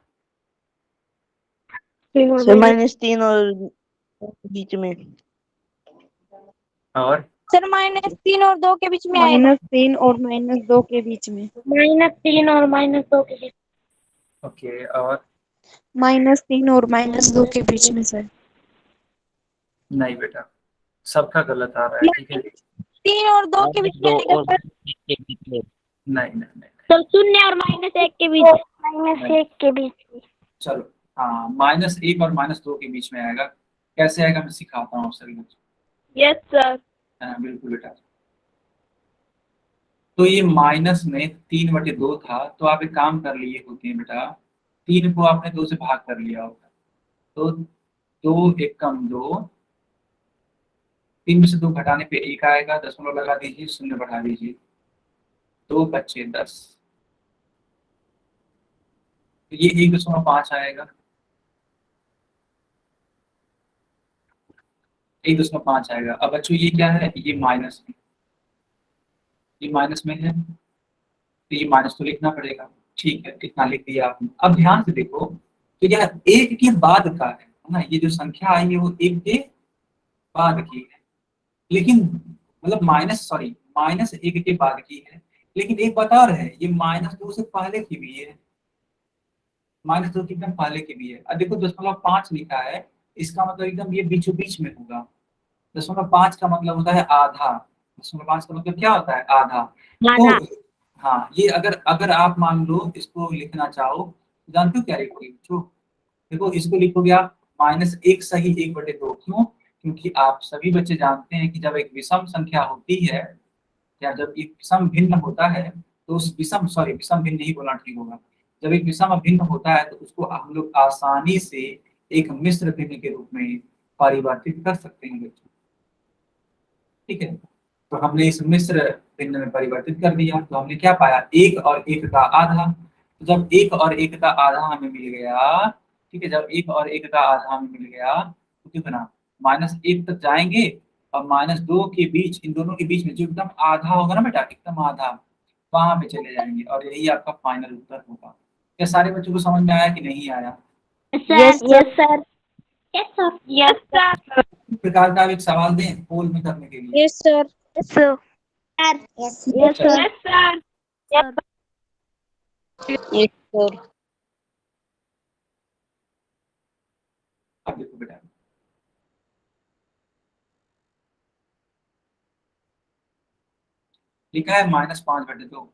Speaker 4: सर -3 और बीच में।
Speaker 1: और
Speaker 2: सर -3 और 2 के बीच में आएगा।
Speaker 4: -3 और -2 के बीच में।
Speaker 2: -3 और -2 के बीच।
Speaker 1: ओके, और
Speaker 4: -3 और -2 के बीच में सर।
Speaker 1: नहीं बेटा, सबका गलत आ रहा है, ठीक है।
Speaker 2: 3 और 2 के बीच में
Speaker 3: 2
Speaker 2: आएगा
Speaker 3: और
Speaker 2: सर।
Speaker 3: 1 के बीच में।
Speaker 1: नहीं।
Speaker 2: सर 0 और -1 के बीच। -1 के बीच।
Speaker 1: चलो हाँ, -1 और -2 के बीच में आएगा। कैसे आएगा मैं सिखाता हूँ सर।
Speaker 2: Yes sir.
Speaker 1: हाँ बिल्कुल बेटा। तो ये माइनस में 3/2 था, तो आप एक काम कर लिए होते हैं बेटा, 3 को आपने 2 से भाग कर लिया होगा, तो 2 एकम 2, 3 में से 2 घटाने पे 1 आएगा, दशमलव लगा दीजिए, 0 बढ़ा दीजिए, 2 बच्चे 10, तो ये 1.5 आएगा, 1.5 आएगा। अब बच्चों ये क्या है, ये माइनस में, ये माइनस में है, तो ये माइनस तो लिखना पड़ेगा, ठीक है, इतना लिख दिया आपने। अब ध्यान से देखो, तो यह 1 के बाद का है ना, ये जो संख्या आई है वो 1 के बाद की है, लेकिन मतलब -1 के बाद की है, लेकिन एक बात और है, ये -2 से पहले की भी है, -2 के एकदम पहले की भी है। अब देखो 0.5 लिखा है, इसका मतलब एकदम ये बीचों बीच में होगा। 0.5 का मतलब होता है आधा, 0.5 का मतलब क्या होता है, आधा। तो हाँ, ये अगर अगर आप मान लो इसको लिखना चाहो, तो जानते हो क्या लिखोगे बच्चों? देखो इसको लिखोगे आप -1 सही 1/2। क्यों? क्योंकि आप सभी बच्चे जानते हैं कि जब एक विषम संख्या होती है या जब एक सम भिन्न होता है तो उस विषम भिन्न नहीं बोलना ठीक होगा। जब एक विषम अभिन्न होता है तो उसको हम लोग आसानी से एक मिश्र भिन्न के रूप में परिवर्तित कर सकते हैं बच्चों। ठीक है, तो हमने इस मिश्र भिन्न में परिवर्तित कर दिया तो हमने क्या पाया, 1 और 1 का आधा। तो जब 1 और 1 का आधा हमें मिल गया, ठीक है, जब 1 और 1 का आधा हमें मिल गया तो कितना, -1 तक जाएंगे और -2 के बीच, इन दोनों के बीच में जो एकदम आधा होगा ना बेटा, एकदम आधा, वहां पे चले जाएंगे और यही आपका फाइनल उत्तर होगा। क्या सारे बच्चों को समझ में आया कि नहीं आया?
Speaker 2: Yes sir. Yes sir.
Speaker 1: इस प्रकार का आप एक सवाल दें पोल में करने के लिए।
Speaker 2: Yes sir. Yes sir. Yes sir. Yes sir. Yes sir.
Speaker 1: अब देखो बेटा, लिखा है -5/2,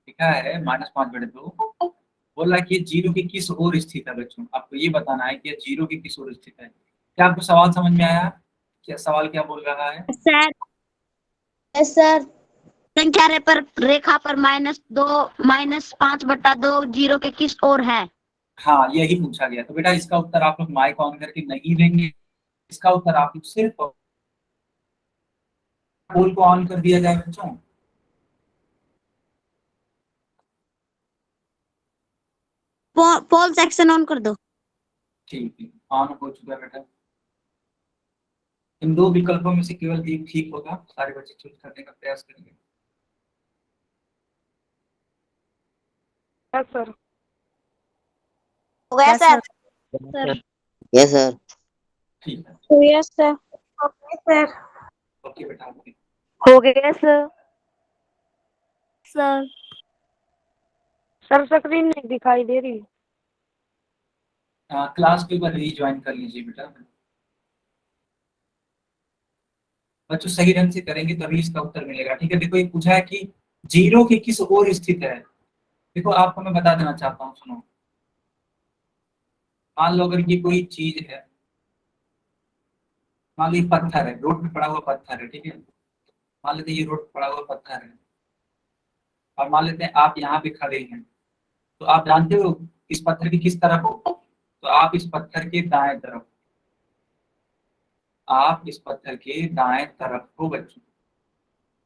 Speaker 1: लिखा है -5/2। बोल रहा है कि ये 0 के किस ओर स्थित है बच्चों, आपको ये बताना है कि ये 0 के किस ओर स्थित है। क्या आपको सवाल समझ में आया? क्या सवाल क्या बोल रहा है?
Speaker 2: सर। Yes sir. संख्या रे पर रेखा पर -2 -5/2 0 के किस ओर है?
Speaker 1: हाँ, यही पूछा गया। तो बेटा इसका उत्तर आप लोग माइक ऑन करके नहीं देंगे, इसका उत्तर आप लोग सिर्फ पोल को ऑन कर दिया जाए बच्चों।
Speaker 2: पोल सेक्शन ऑन कर दो।
Speaker 1: ठीक है, ऑन हो चुका है बेटा। इन 2 विकल्पों में से केवल एक ठीक होगा, सारे बच्चे चूज करने का प्रयास करेंगे।
Speaker 2: Yes sir. हो गया सर।
Speaker 3: Sir
Speaker 5: yes sir.
Speaker 1: ठीक है,
Speaker 2: yes sir. Okay sir.
Speaker 1: Okay बेटा, ओके।
Speaker 2: हो गया सर। सर। सर स्क्रीन नहीं दिखाई दे रही।
Speaker 1: क्लास को एक बार रीज्वाइन कर लीजिए बेटा। बच्चों सही ढंग से करेंगे तभी इसका उत्तर मिलेगा। ठीक है, देखो ये पूछा है कि 0 के किस ओर स्थित है। देखो आपको मैं बता देना चाहता हूँ, सुनो। मान लो अगर ये कोई चीज है, मान लो ये पत्थर है, रोड पे पड़ा हुआ पत्थर है, ठीक है। मान लेते हैं ये रोड पे पड़ा हुआ पत्थर है और मान लेते हैं आप यहाँ पे खड़े हैं, तो आप जानते हो इस पत्थर की किस तरफ हो, तो आप इस पत्थर के दाएं तरफ, आप इस पत्थर के दाएं तरफ हो बच्चों।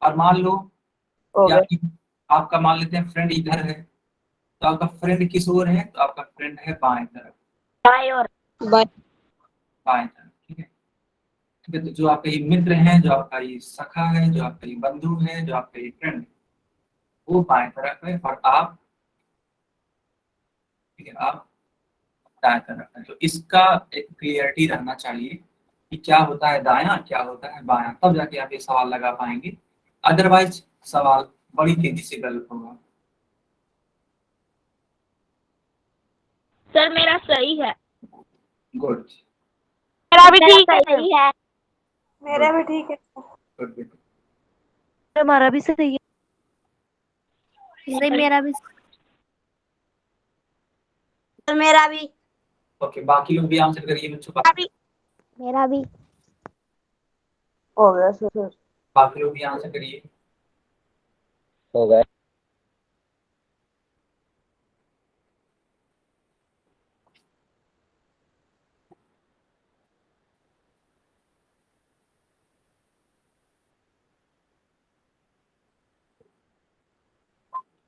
Speaker 1: और मान लो कि आपका मान लेते हैं फ्रेंड इधर है, तो आपका फ्रेंड किस ओर है, तो आपका फ्रेंड है बाएं तरफ,
Speaker 2: बाएं ओर।
Speaker 1: बाएं तरफ। ठीक है, ठीक है, तो जो आपका ये मित्र है, जो आपका ये सखा है, जो आपका ये बंधु है, जो आपका ये फ्रेंड है, वो बाएं तरफ है और आप, ठीक है, आप दाएं तरफ है। तो इसका एक क्लियरिटी रहना चाहिए कि क्या होता है दायां, क्या होता है बायां, तब जाके आप ये सवाल लगा पाएंगे। अदरवाइज सवाल बड़ी तेजी से गलत होगा।
Speaker 2: सर मेरा सही है।
Speaker 1: गुड,
Speaker 2: मेरा भी ठीक है। मेरा भी ठीक है।
Speaker 1: Good good.
Speaker 2: हमारा भी सही है। सही, मेरा भी। सर मेरा भी।
Speaker 1: ओके, बाकी लोग भी आंसर करिए बच्चों।
Speaker 2: मेरा भी हो गया सर।
Speaker 1: बाकी लोग भी आंसर करिए।
Speaker 3: हो गए।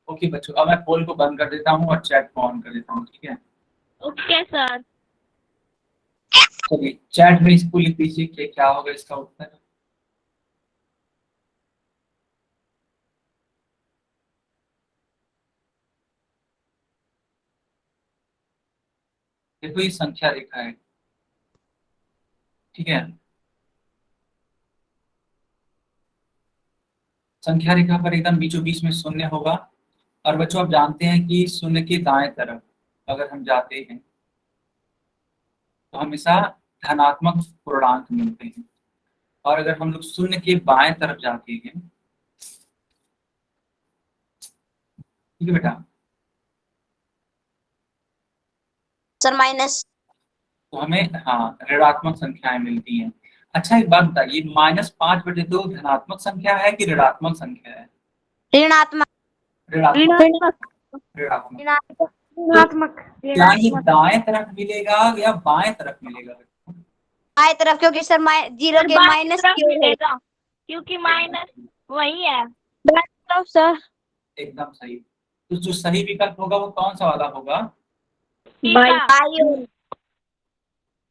Speaker 1: ओके बच्चों, अब मैं पोल को बंद कर देता हूँ और चैट को ऑन कर देता हूँ। ठीक है,
Speaker 2: ओके सर।
Speaker 1: चलिए चैट में इसको लिख दीजिए कि क्या होगा इसका उत्तर। देखो ये संख्या रेखा है, ठीक है। संख्या रेखा पर एकदम बीचों बीच में शून्य होगा और बच्चों आप जानते हैं कि शून्य के दाएं तरफ अगर हम जाते हैं तो हमेशा धनात्मक पूर्णांक मिलते हैं, और अगर हम लोग शून्य के बाएं तरफ जाते हैं, ठीक है बेटा,
Speaker 2: सर माइनस,
Speaker 1: तो हमें हाँ ऋणात्मक संख्याएं मिलती हैं। अच्छा एक बात बताइए, -5/2 धनात्मक संख्या है कि ऋणात्मक संख्या है?
Speaker 2: ऋणात्मक
Speaker 1: ऋणात्मक ऋणात्मक
Speaker 2: ऋणात्मक
Speaker 1: क्या ये दाएं तरफ मिलेगा या बाएं तरफ मिलेगा?
Speaker 2: बाएं तरफ, क्योंकि सर जीरो के माइनस की ओर है।
Speaker 5: मिलेगा क्योंकि माइनस वही है।
Speaker 2: बाएं तरफ सर।
Speaker 1: एकदम सही। तो जो सही विकल्प होगा वो कौन सा वाला होगा?
Speaker 2: बाई ओर।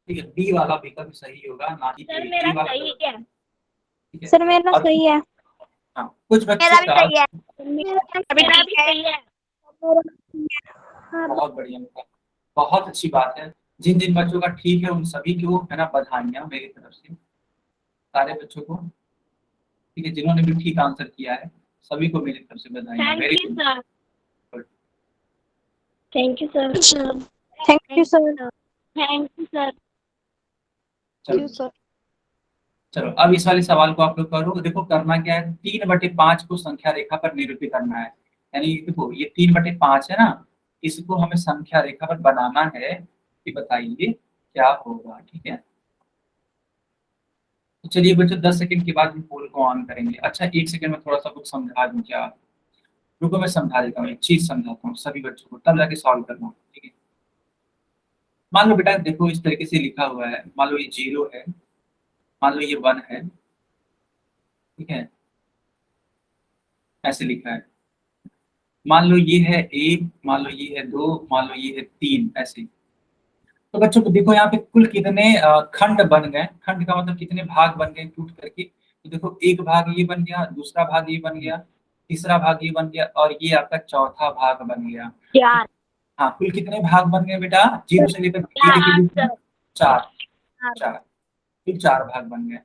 Speaker 1: ठीक है, बी वाला विकल्प सही होगा, ना कि
Speaker 5: सर
Speaker 1: ए।
Speaker 5: मेरा
Speaker 1: बी वाला
Speaker 5: सही है।
Speaker 1: ठीक है।
Speaker 2: सर मेरा
Speaker 1: और
Speaker 2: सही है।
Speaker 1: हाँ, कुछ
Speaker 2: मेरा
Speaker 1: बच्चों
Speaker 2: भी
Speaker 1: का
Speaker 2: सही है।
Speaker 5: मेरा भी सही है।
Speaker 1: बहुत बढ़िया बेटा, बहुत अच्छी बात है। जिन जिन बच्चों का ठीक है उन सभी को है ना बधाइयाँ मेरी तरफ से, सारे बच्चों को। ठीक है, जिन्होंने भी ठीक आंसर किया है सभी को मेरी तरफ से बधाइयाँ।
Speaker 5: Thank
Speaker 1: very
Speaker 5: you
Speaker 1: good.
Speaker 5: Sir. Thank you sir.
Speaker 2: Thank you sir.
Speaker 5: Thank you sir.
Speaker 1: चलो चलो, अब इस वाले सवाल को आप लोग करो। देखो करना क्या है, 3/5 को संख्या रेखा पर निरूपित करना है। यानी देखो ये 3/5 है ना, इसको हमें संख्या रेखा पर बनाना है। कि बताइए क्या होगा। ठीक है, तो चलिए बच्चों 10 सेकंड के बाद हम पोल को ऑन करेंगे। अच्छा 1 सेकंड में थोड़ा सा कुछ समझा दूं क्या? रुको मैं समझा देता हूँ, एक चीज समझाता हूँ सभी बच्चों को, तब जाके सॉल्व करना। ठीक है, मान लो बेटा देखो इस तरीके से लिखा हुआ है। मान लो ये 0 है, मान लो ये 1 है। ठीक है, ऐसे लिखा है। मान लो ये है 1, मान लो ये है 2, मान लो ये है 3, ऐसे। तो बच्चों को देखो यहाँ पे कुल कितने खंड बन गए। खंड का मतलब कितने भाग बन गए टूट करके। तो देखो एक भाग ये बन गया, दूसरा भाग ये बन गया, तीसरा भाग ये बन गया, और ये आपका चौथा भाग बन गया।
Speaker 5: 4।
Speaker 1: हाँ, कुल कितने भाग बन गए बेटा? 0 से लेकर 4। 4, कुल 4 भाग बन गए।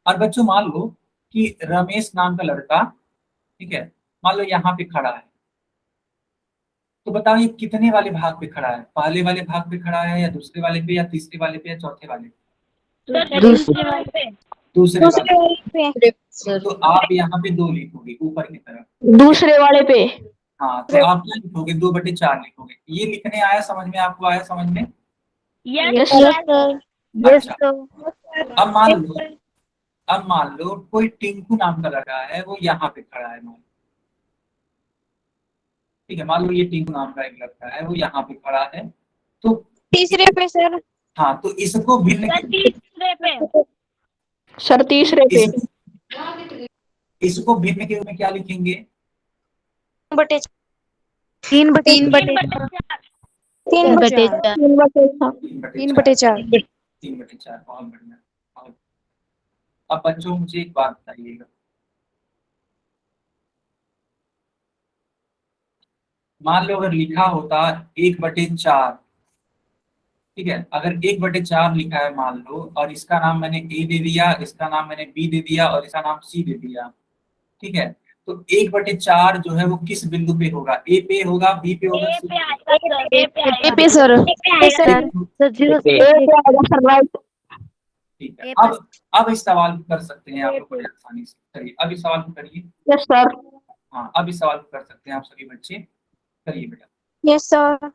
Speaker 1: और बच्चों मान लो कि रमेश नाम का लड़का, ठीक है, मान लो यहाँ पे खड़ा है। तो बताओ ये कितने वाले भाग पे खड़ा है? पहले वाले भाग पे खड़ा है, या दूसरे वाले पे, या तीसरे वाले पे, या चौथे वाले?
Speaker 5: दूसरे वाले पे।
Speaker 1: दूसरे वाले
Speaker 2: पे।
Speaker 1: तो आप यहाँ पे 2 लिखोगे ऊपर की तरफ।
Speaker 2: दूसरे वाले पे।
Speaker 1: हाँ, तो आप क्या लिखोगे? 2/4 लिखोगे। ये लिखने आया समझ में? आपको आया समझ में?
Speaker 5: Yes
Speaker 2: sir.
Speaker 1: अच्छा, अब मान लो कोई टिंकू नाम का लड़का है, वो यहाँ पे खड़ा है। ठीक है, मान लो ये टिंकू नाम का एक लड़का है, वो यहाँ पे खड़ा है। तो
Speaker 2: तीसरे पे सर।
Speaker 1: हाँ, तो इसको भिन्न
Speaker 5: तीसरे पे।
Speaker 2: सर तीसरे पे।
Speaker 1: इसको भिन्न के रूप में क्या लिखेंगे?
Speaker 2: 3/4।
Speaker 1: 3/4। बहुत बढ़िया। अब बच्चों मुझे एक बात बताइएगा, मान लो अगर लिखा होता 1/4, ठीक है, अगर 1/4 लिखा है मान लो, और इसका नाम मैंने ए दे दिया, इसका नाम मैंने बी दे दिया, और इसका नाम सी दे दिया। ठीक है, तो 1/4 जो है वो किस बिंदु पे होगा? ए पे होगा, बी पे होगा, सी पे होगा?
Speaker 2: ए पे सर।
Speaker 1: ठीक है, अब इस सवाल को कर सकते हैं आप लोग बड़े आसानी से। चलिए अब इस सवाल को करिए।
Speaker 2: Yes sir.
Speaker 1: हाँ, अब इस सवाल को कर सकते हैं आप सभी बच्चे। करिए बेटा।
Speaker 2: Yes sir.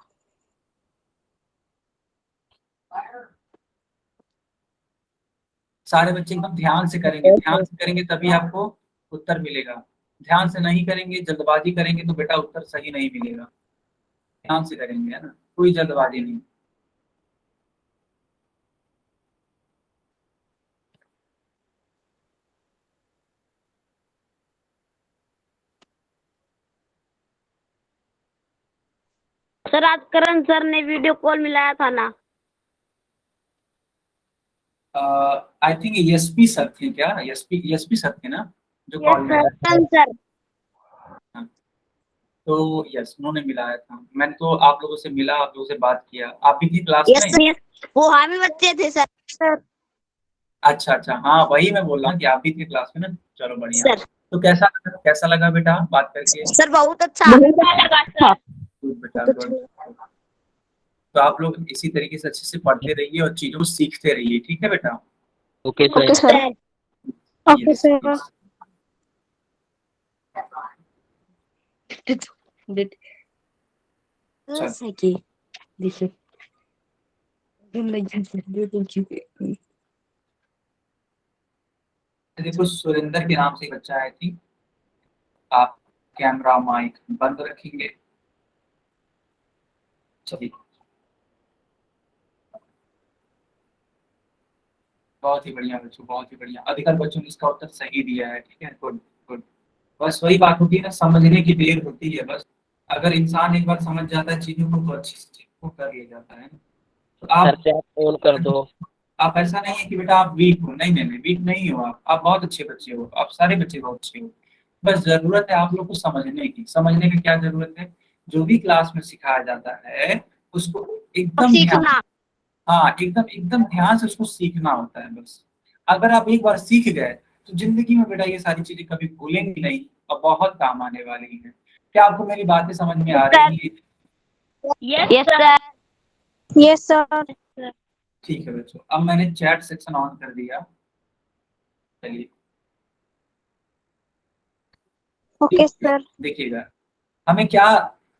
Speaker 1: सारे बच्चे एकदम ध्यान से करेंगे, ध्यान से करेंगे तभी आपको उत्तर मिलेगा। ध्यान से नहीं करेंगे, जल्दबाजी करेंगे तो बेटा उत्तर सही नहीं मिलेगा। ध्यान से करेंगे, है ना, कोई जल्दबाजी नहीं।
Speaker 2: सर आज करण सर ने वीडियो कॉल मिलाया था ना?
Speaker 1: आई थिंक एसपी सर थे क्या? एसपी सर थे ना जो कॉल में?
Speaker 2: सर।
Speaker 1: तो यस, उन्होंने मिलाया था। मैंने तो आप लोगों से मिला, आप लोगों से बात किया। आप भी थी क्लास में?
Speaker 2: वो हामी बच्चे थे सर।
Speaker 1: अच्छा अच्छा, हाँ वही मैं बोल रहा हूँ कि आप भी थे क्लास में ना। चलो बढ़िया। तो कैसा लगा बेटा बात करके?
Speaker 2: सर बहुत अच्छा
Speaker 5: लगा सर।
Speaker 1: गुड बेटा, गुड। तो आप लोग इसी तरीके से अच्छे से पढ़ते रहिए और चीजों को सीखते रहिए। ठीक है बेटा?
Speaker 3: Okay
Speaker 2: okay
Speaker 3: sir.
Speaker 2: Sir. Okay
Speaker 1: Yes,
Speaker 2: sir.
Speaker 1: yes. देखो सुरेंद्र के नाम से एक बच्चा आई थी, आप कैमरा माइक बंद रखेंगे। चलिए, बहुत ही बढ़िया बच्चों, बहुत ही बढ़िया। अधिकतर बच्चों ने इसका उत्तर सही दिया है। ठीक है, गुड गुड। बस वही बात होती है ना, समझने की देर होती है बस। अगर इंसान एक बार समझ जाता है चीजों को तो अच्छी चीज को कर ले जाता है। तो
Speaker 3: सर चैट ऑन कर दो।
Speaker 1: आप ऐसा नहीं है कि बेटा आप वीक हो, नहीं नहीं नहीं, वीक नहीं हो आप बहुत अच्छे बच्चे हो, आप सारे बच्चे बहुत अच्छे हो। बस जरूरत है आप लोग को समझने की। समझने की क्या जरूरत है, जो भी क्लास में सिखाया जाता है उसको एकदम ध्यान, हाँ एकदम एकदम ध्यान से उसको सीखना होता है बस। अगर आप एक बार सीख गए तो जिंदगी में बेटा ये सारी चीजें कभी भूलेंगी नहीं और बहुत काम आने वाली हैं। क्या आपको मेरी बातें समझ में आ रही है?
Speaker 5: Yes sir.
Speaker 2: Yes sir.
Speaker 1: ठीक है बच्चों, अब मैंने चैट सेक्शन ऑन कर दिया। चलिए
Speaker 2: ओके सर।
Speaker 1: देखिएगा, हमें क्या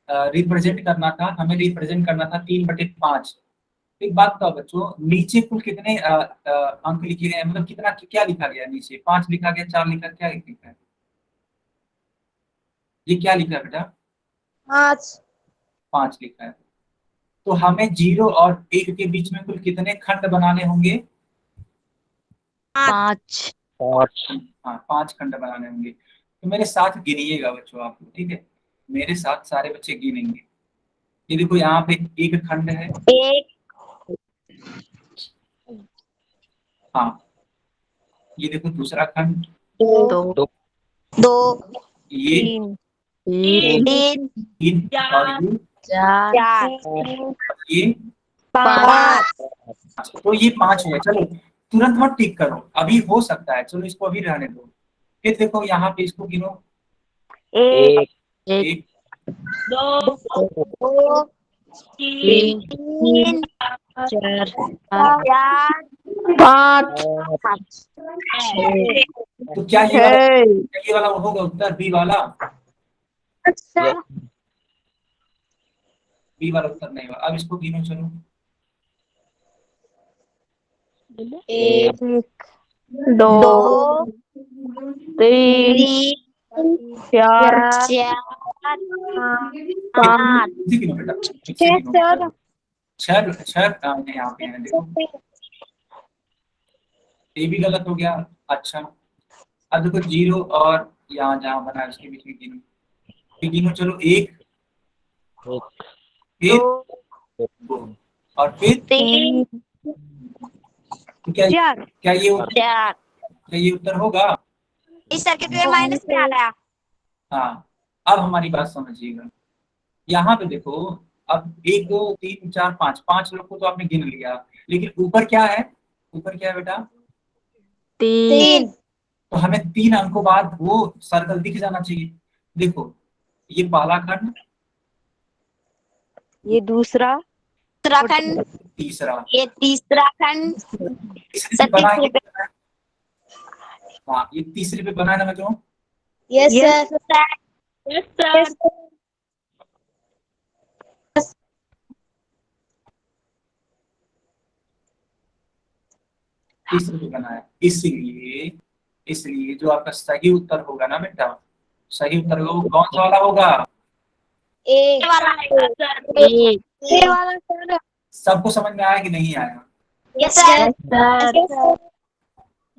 Speaker 1: रिप्रेजेंट करना था, हमें रिप्रेजेंट करना था 3/5। एक बात बताओ बच्चों, नीचे कुल कितने अंक लिखे गए हैं, मतलब कितना क्या लिखा गया नीचे? 5 लिखा गया, 4 लिखा, क्या लिखा है? ये क्या लिखा है बेटा?
Speaker 2: 5
Speaker 1: 5 लिखा है। तो हमें 0 और 1 के बीच में कुल कितने खंड बनाने होंगे?
Speaker 4: 5
Speaker 3: 5
Speaker 1: हाँ, 5 खंड बनाने होंगे। तो मेरे साथ गिनिएगा बच्चों आप लोग, ठीक है? मेरे साथ सारे बच्चे गिनेंगे। ये देखो यहाँ पे एक खंड है।
Speaker 2: 1
Speaker 1: हाँ, ये देखो दूसरा खंड।
Speaker 2: 2 2
Speaker 1: ये
Speaker 4: 3
Speaker 2: 3
Speaker 1: 3 और ये
Speaker 2: 4
Speaker 1: ये
Speaker 2: 5
Speaker 1: तो ये 5 हुए। चलो तुरंत मत टिक करो, अभी हो सकता है, चलो इसको अभी रहने दो। फिर देखो यहाँ पे इसको गिनो।
Speaker 2: 1
Speaker 1: 1
Speaker 5: दो
Speaker 2: 2
Speaker 5: तीन
Speaker 2: 3
Speaker 4: 4
Speaker 2: 4
Speaker 4: 5
Speaker 1: तो क्या ये वाला होगा उत्तर? बी वाला?
Speaker 2: अच्छा
Speaker 1: बी वाला उत्तर नहीं होगा। अब इसको गिनो चलो।
Speaker 2: 1
Speaker 4: 2
Speaker 2: 2
Speaker 4: 3 4 5
Speaker 1: इसे गिनो बेटा, इसे
Speaker 2: 6
Speaker 1: गिनो।
Speaker 2: सर
Speaker 1: 6 यहाँ पे है देखो, ये भी गलत हो गया। अच्छा, अब देखो 0 और यहाँ जहाँ बना है उसके बीच में गिनो। फिर गिनो चलो 1,
Speaker 3: 1
Speaker 1: फिर 2 और फिर
Speaker 2: 3
Speaker 1: तो क्या क्या ये
Speaker 2: 4
Speaker 1: क्या ये उत्तर होगा?
Speaker 2: इस सर्किट में माइनस में आ गया।
Speaker 1: हाँ, अब हमारी बात समझिएगा। यहाँ पे देखो, अब 1 2 3 4 5, 5 लोग को तो आपने गिन लिया, लेकिन ऊपर क्या है? ऊपर क्या है बेटा?
Speaker 2: 3
Speaker 1: तो हमें 3 अंकों बाद वो सर्कल दिख जाना चाहिए। देखो, ये पहला खंड,
Speaker 4: ये दूसरा
Speaker 2: उत्तराखंड,
Speaker 1: तीसरा,
Speaker 2: ये तीसरा खंड,
Speaker 1: तीसरे पे बना है ये? हाँ, ये तीसरे पे बना है ना बच्चों?
Speaker 2: Yes sir,
Speaker 5: yes sir.
Speaker 1: तीसरे पे बना है। इसलिए इसलिए जो आपका सही उत्तर होगा ना बेटा, सही उत्तर होगा वो कौन सा वाला होगा?
Speaker 2: एक वाला
Speaker 5: सर
Speaker 2: ये वाला सर।
Speaker 1: सबको समझ में आया कि नहीं आया?
Speaker 2: Yes sir,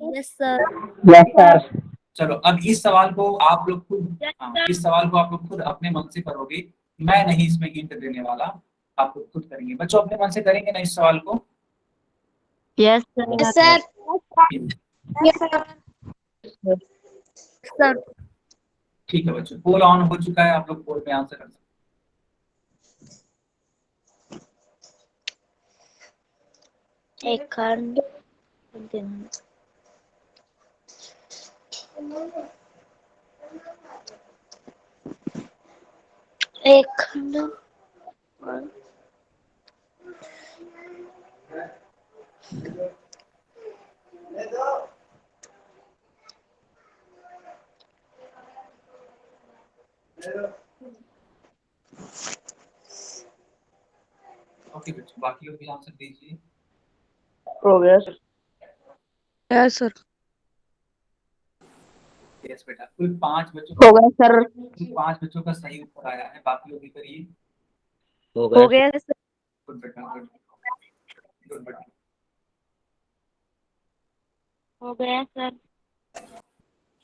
Speaker 4: yes sir
Speaker 3: yes sir.
Speaker 1: चलो अब इस सवाल को आप लोग खुद, हाँ, इस सवाल को आप लोग खुद अपने मन से करोगे। मैं नहीं इसमें हिंट देने वाला, आप लोग खुद करेंगे। बच्चों अपने मन से करेंगे ना इस सवाल को?
Speaker 4: Yes
Speaker 2: yes sir, yes sir.
Speaker 1: ठीक है बच्चों, पोल ऑन हो चुका है, आप लोग पोल पे आंसर कर सकते
Speaker 2: एक खंड, एक खंड,
Speaker 1: हैं। ओके बच्चों, बाकी लोग भी आंसर दीजिए।
Speaker 3: हो गया सर।
Speaker 4: यस सर
Speaker 1: यस बेटा, कुल 5 बच्चों
Speaker 2: हो गया सर।
Speaker 1: कुल 5 बच्चों का सही उत्तर आया है, बाकी लोग भी करिए।
Speaker 3: हो
Speaker 2: हो
Speaker 3: गया
Speaker 2: गया सर।
Speaker 1: गुड बेटा, गुड बेटा।
Speaker 5: हो गया सर।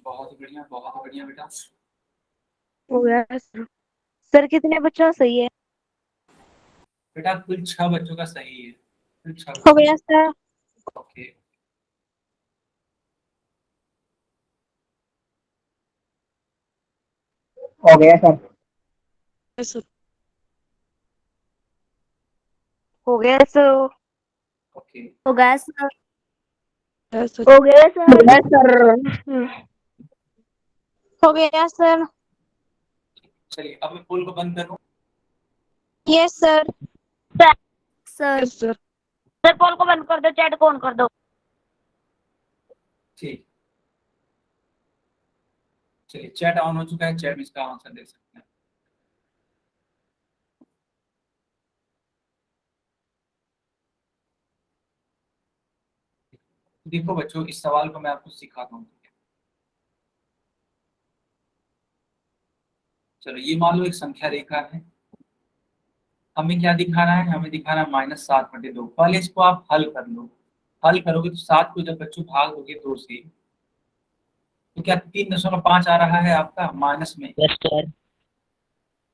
Speaker 1: बहुत बढ़िया बेटा।
Speaker 2: हो गया सर। सर कितने बच्चों सही है?
Speaker 1: बेटा कुल 6 बच्चों का सही है, कुल 6
Speaker 2: हो गया सर।
Speaker 1: ओके।
Speaker 3: हो गया सर।
Speaker 2: हो गया सर।
Speaker 1: ओके,
Speaker 2: हो गया सर। हो गया सर। हो गया सर। हो गया सर।
Speaker 1: चलिए अब मैं पोल को बंद करूं।
Speaker 2: Yes sir.
Speaker 5: Sir
Speaker 2: sir
Speaker 5: sir poll को बंद कर दो, चैट को ऑन कर दो।
Speaker 1: ठीक, चलिए चैट ऑन हो चुका है, चैट में इसका आंसर दे सकते हैं। देखो बच्चों, इस सवाल को मैं आपको सिखाता हूँ। चलो ये मान लो एक संख्या रेखा है, हमें क्या दिखाना है, हमें दिखाना है -7/2। पहले इसको आप हल कर लो। हल करोगे तो 7 को जब बच्चों भाग दोगे 2 से, तो क्या 3.5 आ रहा है आपका माइनस में?
Speaker 3: Yes sir.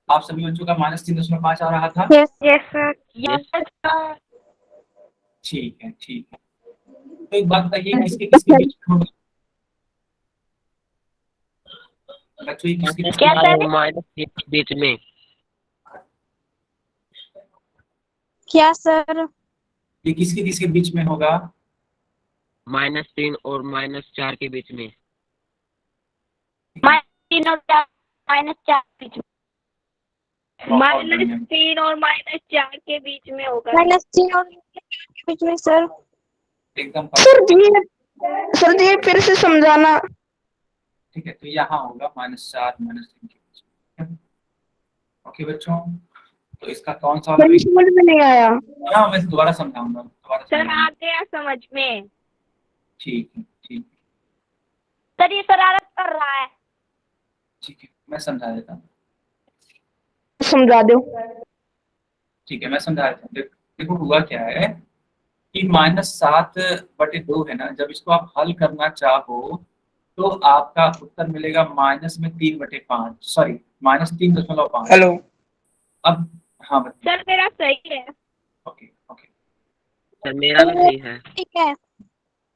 Speaker 1: आप सभी बच्चों का -3.5 आ रहा था।
Speaker 2: Yes yes sir.
Speaker 3: Yes
Speaker 5: sir
Speaker 1: ठीक है, ठीक है। तो एक बात बताइए, किसके किसके बीच में होगा बच्चों, ये किसके
Speaker 3: माइनस
Speaker 1: किसके
Speaker 5: क्या सर?
Speaker 3: -3 के बीच में।
Speaker 2: क्या सर?
Speaker 1: ये किसके किसके बीच में होगा?
Speaker 3: -3 और -4 के बीच में।
Speaker 5: -3 और 4 -4 बीच में।
Speaker 1: बहुत बढ़िया।
Speaker 5: -3 और -4 के बीच में होगा।
Speaker 2: -3 और बीच में सर।
Speaker 1: एकदम
Speaker 2: सर जी फिर से समझाना।
Speaker 1: ठीक है, तो यहाँ होगा -4 -3 के बीच में। ओके बच्चों, तो इसका कौन सा वाला
Speaker 2: समझ में नहीं आया।
Speaker 1: हाँ मैं दोबारा समझाऊंगा,
Speaker 5: सर आ गया समझ में।
Speaker 1: ठीक है, ठीक है,
Speaker 5: सर ये शरारत कर रहा है।
Speaker 1: ठीक है, मैं समझा देता हूँ।
Speaker 2: समझा दो।
Speaker 1: ठीक है, मैं समझा देता हूँ। देखो हुआ क्या है कि -7/2 है ना, जब इसको आप हल करना चाहो तो आपका उत्तर मिलेगा -3/5, सॉरी -3.5।
Speaker 3: हेलो।
Speaker 1: अब हाँ बताइए।
Speaker 5: सर मेरा सही है।
Speaker 1: ओके ओके,
Speaker 3: सर मेरा भी सही है।
Speaker 2: ठीक है,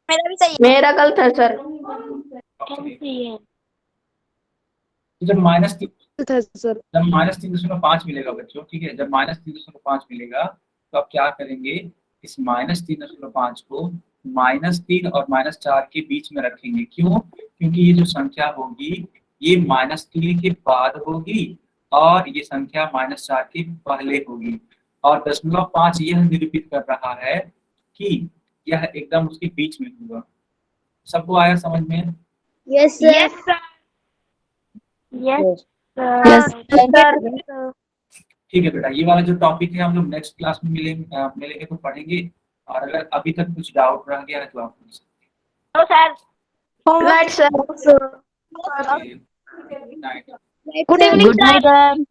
Speaker 2: मेरा भी सही है। मेरा गलत है सर।
Speaker 1: ओके।
Speaker 5: सही है।
Speaker 1: तो जब -3
Speaker 2: सर
Speaker 1: जब -3.5 मिलेगा बच्चों, ठीक है, जब -3.5 मिलेगा तो आप क्या करेंगे, इस -3.5 को -3 और -4 के बीच में रखेंगे। क्यों? क्योंकि ये जो संख्या होगी ये -3 के बाद होगी और ये संख्या -4 के पहले होगी, और 0.5 यह निरूपित कर रहा है कि यह एकदम उसके बीच में होगा। सबको आया समझ में?
Speaker 2: Yes
Speaker 5: yes sir. Yes
Speaker 2: sir.
Speaker 1: ठीक है बेटा, ये वाला जो टॉपिक है हम लोग नेक्स्ट क्लास में मिलेंगे तो पढ़ेंगे, और अगर अभी तक कुछ डाउट रह गया है तो आप पूछ सकते
Speaker 5: तो सर
Speaker 2: नाइट सर।
Speaker 1: हैं। Good night.
Speaker 5: Good evening
Speaker 2: good night.